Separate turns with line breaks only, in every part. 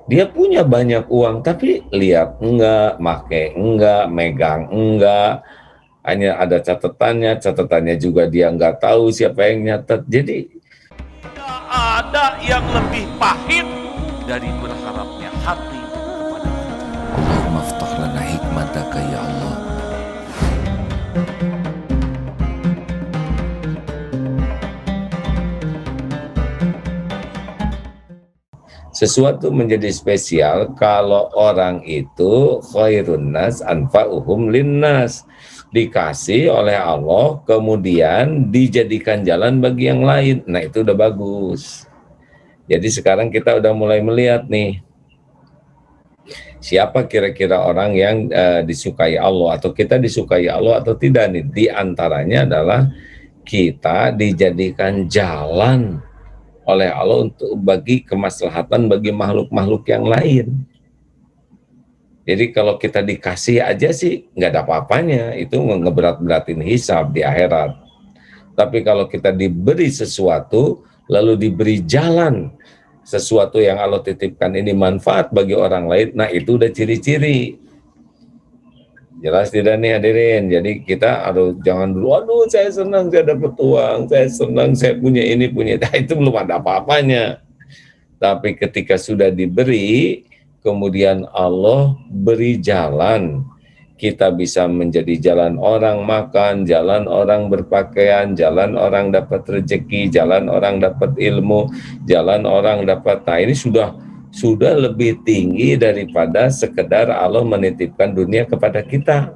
Dia punya banyak uang, tapi lihat enggak, make enggak, megang enggak, hanya ada catatannya juga dia enggak tahu siapa yang nyatet. Jadi
tidak ada yang lebih pahit dari berharapnya hati kepada kita.
Allahumma ftah lana hikmataka ya Allah.
sesuatu menjadi spesial kalau orang itu khairun nas anfa'uhum linnas, dikasih oleh Allah kemudian dijadikan jalan bagi yang lain. Nah, itu udah bagus. Jadi sekarang kita udah mulai melihat nih, siapa kira-kira orang yang disukai Allah, atau kita disukai Allah atau tidak nih. Di antaranya adalah kita dijadikan jalan oleh Allah untuk bagi kemaslahatan bagi makhluk-makhluk yang lain. Jadi kalau kita dikasih aja sih nggak ada apa-apanya, itu ngeberat-beratin hisab di akhirat. Tapi kalau kita diberi sesuatu, lalu diberi jalan, sesuatu yang Allah titipkan ini manfaat bagi orang lain, nah itu udah ciri-ciri. Jelas tidak nih hadirin? Jadi kita harus jangan dulu, aduh saya senang saya dapat uang, saya senang saya punya ini, punya itu, itu belum ada apa-apanya. Tapi ketika sudah diberi, kemudian Allah beri jalan, kita bisa menjadi jalan orang makan, jalan orang berpakaian, jalan orang dapat rezeki, jalan orang dapat ilmu, jalan orang dapat, nah ini sudah lebih tinggi daripada sekedar Allah menitipkan dunia kepada kita.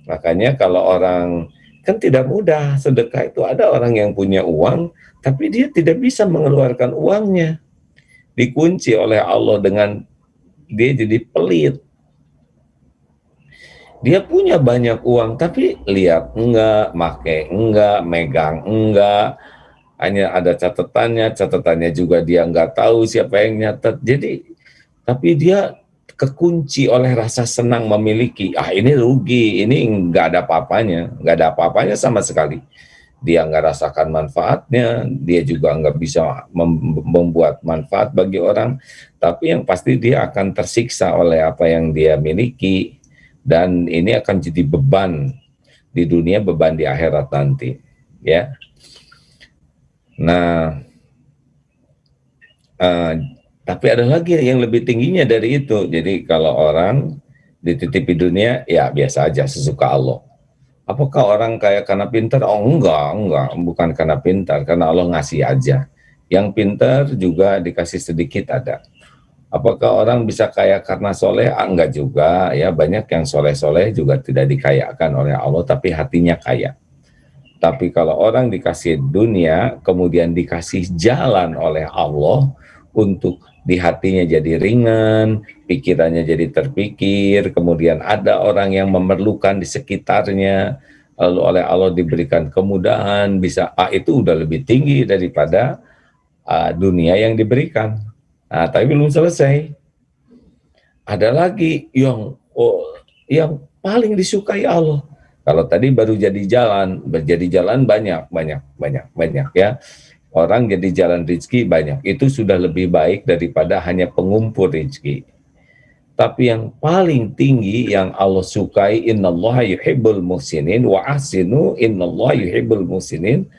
Makanya kalau orang, kan tidak mudah sedekah itu, ada orang yang punya uang tapi dia tidak bisa mengeluarkan uangnya, dikunci oleh Allah dengan dia jadi pelit. Dia punya banyak uang tapi lihat enggak, make enggak, megang enggak, hanya ada catatannya juga dia enggak tahu siapa yang nyatet. Jadi tapi dia kekunci oleh rasa senang memiliki. Ah, ini rugi, ini enggak ada apa-apanya sama sekali. Dia nggak rasakan manfaatnya, dia juga nggak bisa membuat manfaat bagi orang, tapi yang pasti dia akan tersiksa oleh apa yang dia miliki, dan ini akan jadi beban di dunia, beban di akhirat nanti, ya. Nah, tapi ada lagi yang lebih tingginya dari itu. Jadi kalau orang dititipi dunia, ya biasa aja, sesuka Allah. Apakah orang kaya karena pintar? Oh enggak, bukan karena pintar, karena Allah ngasih aja. Yang pintar juga dikasih sedikit ada. Apakah orang bisa kaya karena soleh? Enggak juga, ya banyak yang soleh-soleh juga tidak dikayakan oleh Allah, tapi hatinya kaya. Tapi kalau orang dikasih dunia, kemudian dikasih jalan oleh Allah untuk di hatinya jadi ringan, pikirannya jadi terpikir, kemudian ada orang yang memerlukan di sekitarnya, lalu oleh Allah diberikan kemudahan, bisa itu udah lebih tinggi daripada dunia yang diberikan. Nah, tapi belum selesai. Ada lagi yang paling disukai Allah. Kalau tadi baru jadi jalan banyak ya. Orang jadi jalan rezeki banyak, itu sudah lebih baik daripada hanya pengumpul rezeki. Tapi yang paling tinggi yang Allah sukai, innallaha yuhibbul muhsinin wa ahsinu innallaha yuhibbul muhsinin.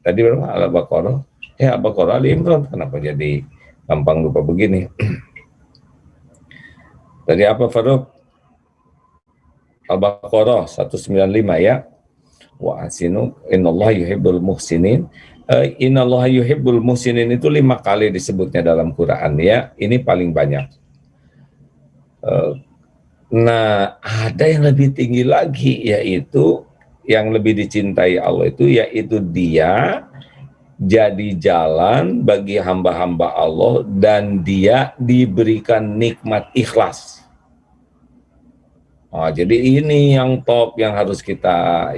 Tadi berapa? Al-Baqarah. Al-Baqarah, Ali Imran. Kenapa jadi gampang lupa begini? Tadi apa, Faruk? Al-Baqarah 195 ya. Wa ahsinu innallaha yuhibbul muhsinin. Innallaha yuhibbul muhsinin itu 5 kali disebutnya dalam Quran ya. Ini paling banyak. Nah, ada yang lebih tinggi lagi, yaitu yang lebih dicintai Allah itu, yaitu dia jadi jalan bagi hamba-hamba Allah dan dia diberikan nikmat ikhlas. Oh, jadi ini yang top, yang harus kita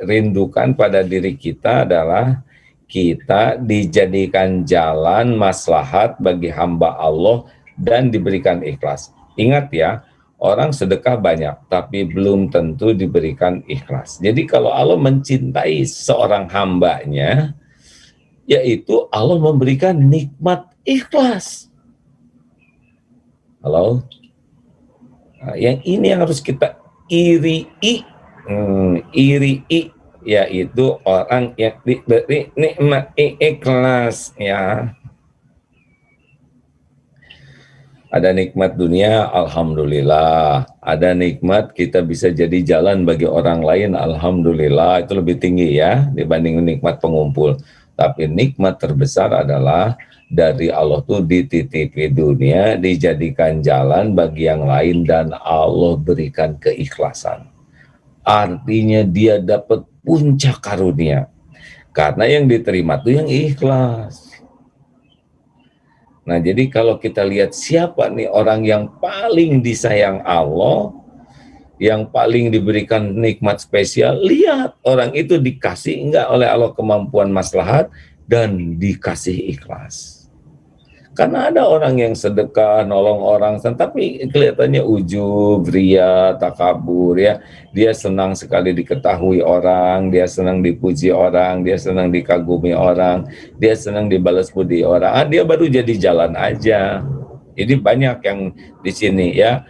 rindukan pada diri kita adalah kita dijadikan jalan maslahat bagi hamba Allah dan diberikan ikhlas. Ingat ya, orang sedekah banyak tapi belum tentu diberikan ikhlas. Jadi kalau Allah mencintai seorang hambanya, yaitu Allah memberikan nikmat ikhlas. Halo? Nah, yang ini yang harus kita irii, yaitu orang yang diberi nikmat ikhlas, ya. Ada nikmat dunia, alhamdulillah. Ada nikmat kita bisa jadi jalan bagi orang lain, alhamdulillah. Itu lebih tinggi ya dibanding nikmat pengumpul. Tapi nikmat terbesar adalah dari Allah tuh dititipi dunia, dijadikan jalan bagi yang lain, dan Allah berikan keikhlasan. Artinya dia dapat puncak karunia. Karena yang diterima tuh yang ikhlas. Nah, jadi kalau kita lihat siapa nih orang yang paling disayang Allah, yang paling diberikan nikmat spesial, lihat orang itu dikasih enggak oleh Allah kemampuan maslahat dan dikasih ikhlas. Karena ada orang yang sedekah, nolong orang, tapi kelihatannya ujub, ria, takabur, ya. Dia senang sekali diketahui orang, dia senang dipuji orang, dia senang dikagumi orang, dia senang dibalas budi orang. Dia baru jadi jalan aja. Ini banyak yang di sini ya,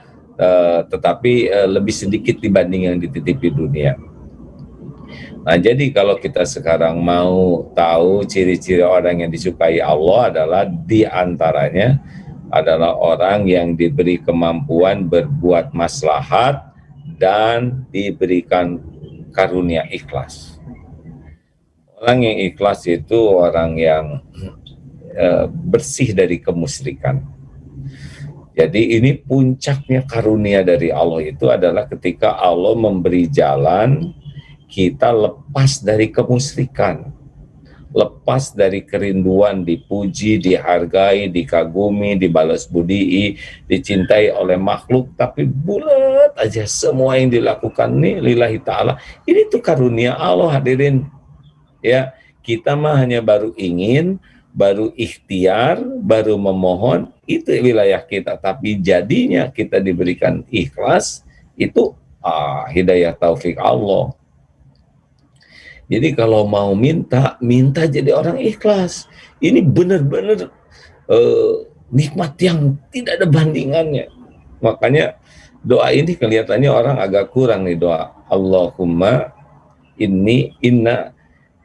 tetapi lebih sedikit dibanding yang dititipi dunia. Nah, jadi kalau kita sekarang mau tahu ciri-ciri orang yang disukai Allah adalah diantaranya adalah orang yang diberi kemampuan berbuat maslahat dan diberikan karunia ikhlas. Orang yang ikhlas itu orang yang bersih dari kemusyrikan. Jadi ini puncaknya karunia dari Allah itu adalah ketika Allah memberi jalan kita lepas dari kemusyrikan, lepas dari kerinduan dipuji, dihargai, dikagumi, dibalas budi, dicintai oleh makhluk, tapi bulat aja semua yang dilakukan nih lillahi ta'ala. Ini tuh karunia Allah, hadirin. Ya, kita mah hanya baru ingin, baru ikhtiar, baru memohon, itu wilayah kita. Tapi jadinya kita diberikan ikhlas, itu hidayah taufik Allah. Jadi kalau mau minta jadi orang ikhlas. Ini benar-benar nikmat yang tidak ada bandingannya. Makanya doa ini kelihatannya orang agak kurang nih doa. Allahumma inna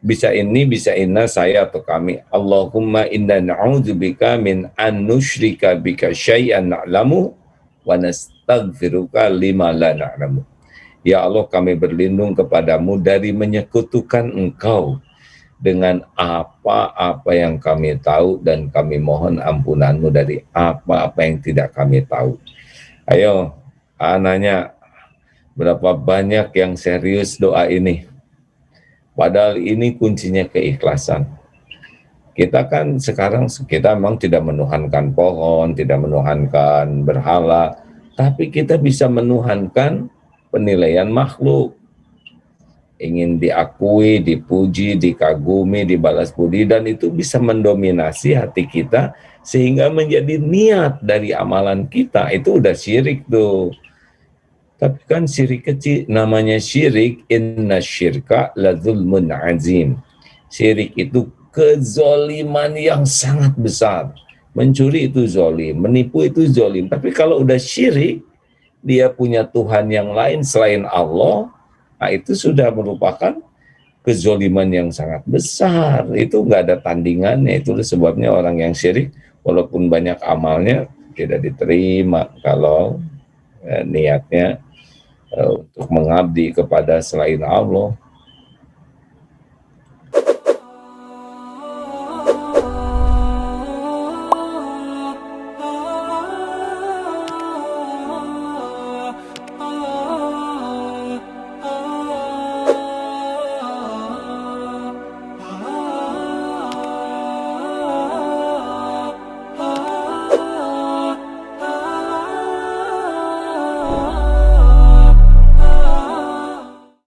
bisa inna saya atau kami. Allahumma inna na'udzubika min an nusyrika bika syai'an na'lamu wa nastaghfiruka lima la na'lamu. Ya Allah, kami berlindung kepadamu dari menyekutukan Engkau dengan apa-apa yang kami tahu, dan kami mohon ampunanmu dari apa-apa yang tidak kami tahu. Ayo, nanya, berapa banyak yang serius doa ini? Padahal ini kuncinya keikhlasan. Kita kan sekarang, kita memang tidak menuhankan pohon, tidak menuhankan berhala, tapi kita bisa menuhankan penilaian makhluk. Ingin diakui, dipuji, dikagumi, dibalas budi, dan itu bisa mendominasi hati kita sehingga menjadi niat dari amalan kita. Itu udah syirik tuh. Tapi kan syirik kecil, namanya syirik, inna syirka la dzulmun azim. Syirik itu kezoliman yang sangat besar. Mencuri itu zolim, menipu itu zolim. Tapi kalau udah syirik, dia punya Tuhan yang lain selain Allah, nah itu sudah merupakan kezoliman yang sangat besar. Itu nggak ada tandingannya. Itu sebabnya orang yang syirik, walaupun banyak amalnya, tidak diterima kalau niatnya untuk mengabdi kepada selain Allah.